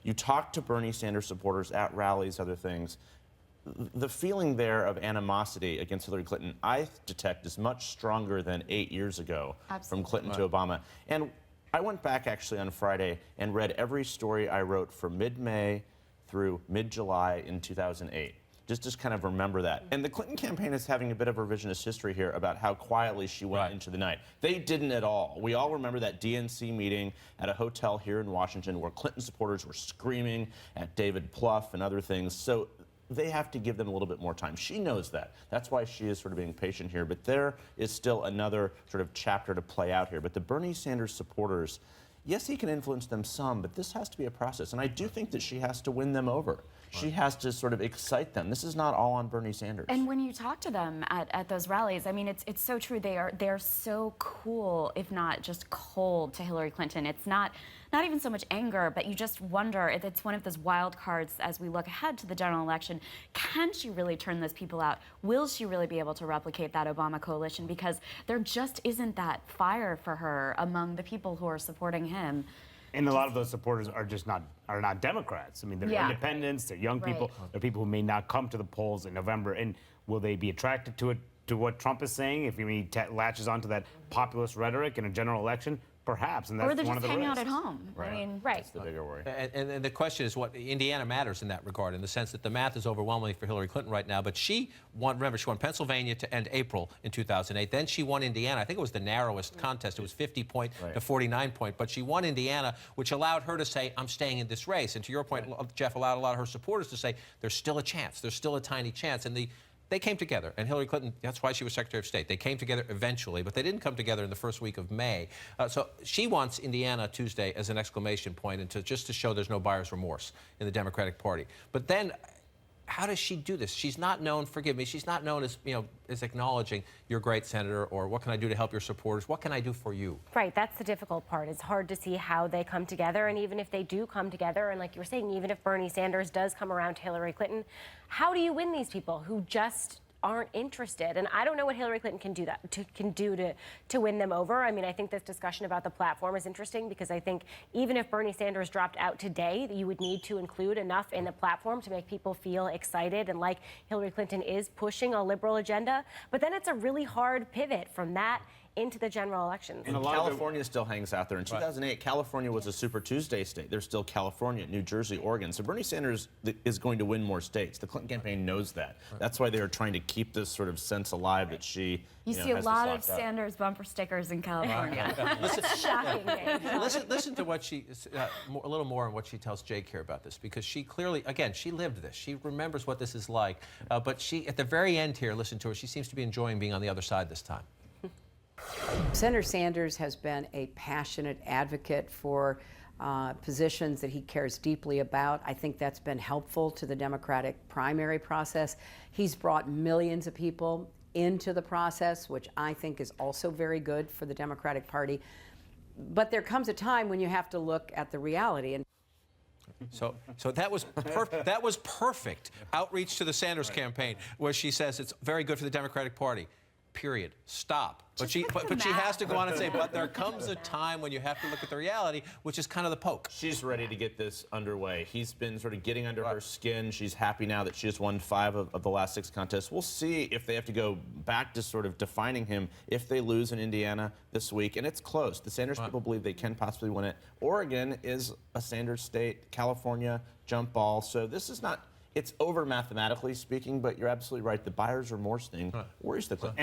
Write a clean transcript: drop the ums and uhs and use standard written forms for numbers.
you talk to Bernie Sanders supporters at rallies, other things, the feeling there of animosity against Hillary Clinton, I detect, is much stronger than 8 years ago. Absolutely. From Clinton to Obama. And I went back actually on Friday and read every story I wrote from mid-May through mid-July in 2008. Just kind of remember that. And the Clinton campaign is having a bit of a revisionist history here about how quietly she went into the night. They didn't at all. We all remember that DNC meeting at a hotel here in Washington where Clinton supporters were screaming at David Plouffe and other things. So they have to give them a little bit more time. She knows that. That's why she is sort of being patient here. But there is still another sort of chapter to play out here. But the Bernie Sanders supporters, yes, he can influence them some, but this has to be a process. And I do think that she has to win them over. She has to sort of excite them. This is not all on Bernie Sanders. And when you talk to them at those rallies, I mean, it's so true. They're so cool, if not just cold, to Hillary Clinton. It's not even so much anger, but you just wonder if it's one of those wild cards as we look ahead to the general election. Can she really turn those people out? Will she really be able to replicate that Obama coalition? Because there just isn't that fire for her among the people who are supporting him. And a lot of those supporters are just not Democrats. I mean, they're independents, they're young people, they're people who may not come to the polls in November. And will they be attracted to what Trump is saying if he latches onto that populist rhetoric in a general election? Perhaps, and that's or they're one just of the hanging risks. out at home. Right. I mean, That's the bigger worry. And the question is what Indiana matters in that regard, in the sense that the math is overwhelming for Hillary Clinton right now. But she won, remember, she won Pennsylvania to end April in 2008. Then she won Indiana. I think it was the narrowest contest. It was 50-point to 49-point. But she won Indiana, which allowed her to say, I'm staying in this race. And to your point, Jeff, allowed a lot of her supporters to say, there's still a chance. There's still a tiny chance. And they came together, and Hillary Clinton, that's why she was Secretary of State. They came together eventually, but they didn't come together in the first week of May. So she wants Indiana Tuesday as an exclamation point, and just to show there's no buyer's remorse in the Democratic Party. But then, how does she do this? She's not known, forgive me, she's not known as, as acknowledging you're a great senator, or what can I do to help your supporters? What can I do for you? Right, that's the difficult part. It's hard to see how they come together, and even if they do come together, and like you were saying, even if Bernie Sanders does come around to Hillary Clinton, how do you win these people who just aren't interested? And I don't know what Hillary Clinton can do to win them over. I mean, I think this discussion about the platform is interesting, because I think even if Bernie Sanders dropped out today, you would need to include enough in the platform to make people feel excited and like Hillary Clinton is pushing a liberal agenda. But then it's a really hard pivot from that into the general elections. And California still hangs out there. In 2008, California was a Super Tuesday state. There's still California, New Jersey, Oregon. So Bernie Sanders is going to win more states. The Clinton campaign knows that. That's why they are trying to keep this sort of sense alive that she You see a lot of Sanders bumper stickers in California. It's shocking. Listen to what she, a little more on what she tells Jake here about this, because she clearly, again, she lived this. She remembers what this is like. But she, at the very end here, listen to her, she seems to be enjoying being on the other side this time. Senator Sanders has been a passionate advocate for positions that he cares deeply about. I think that's been helpful to the Democratic primary process. He's brought millions of people into the process, which I think is also very good for the Democratic Party. But there comes a time when you have to look at the reality. And So that was perfect outreach to the Sanders campaign, where she says it's very good for the Democratic Party. Period. Stop. But she has to go on and say, but there comes a time when you have to look at the reality, which is kind of the poke. She's ready to get this underway. He's been sort of getting under her skin. She's happy now that she has won 5 of the last 6 contests. We'll see if they have to go back to sort of defining him if they lose in Indiana this week. And it's close. The Sanders people believe they can possibly win it. Oregon is a Sanders state. California, jump ball. So this is not, it's over mathematically speaking, but you're absolutely right. The buyer's remorse thing worries the Clintons.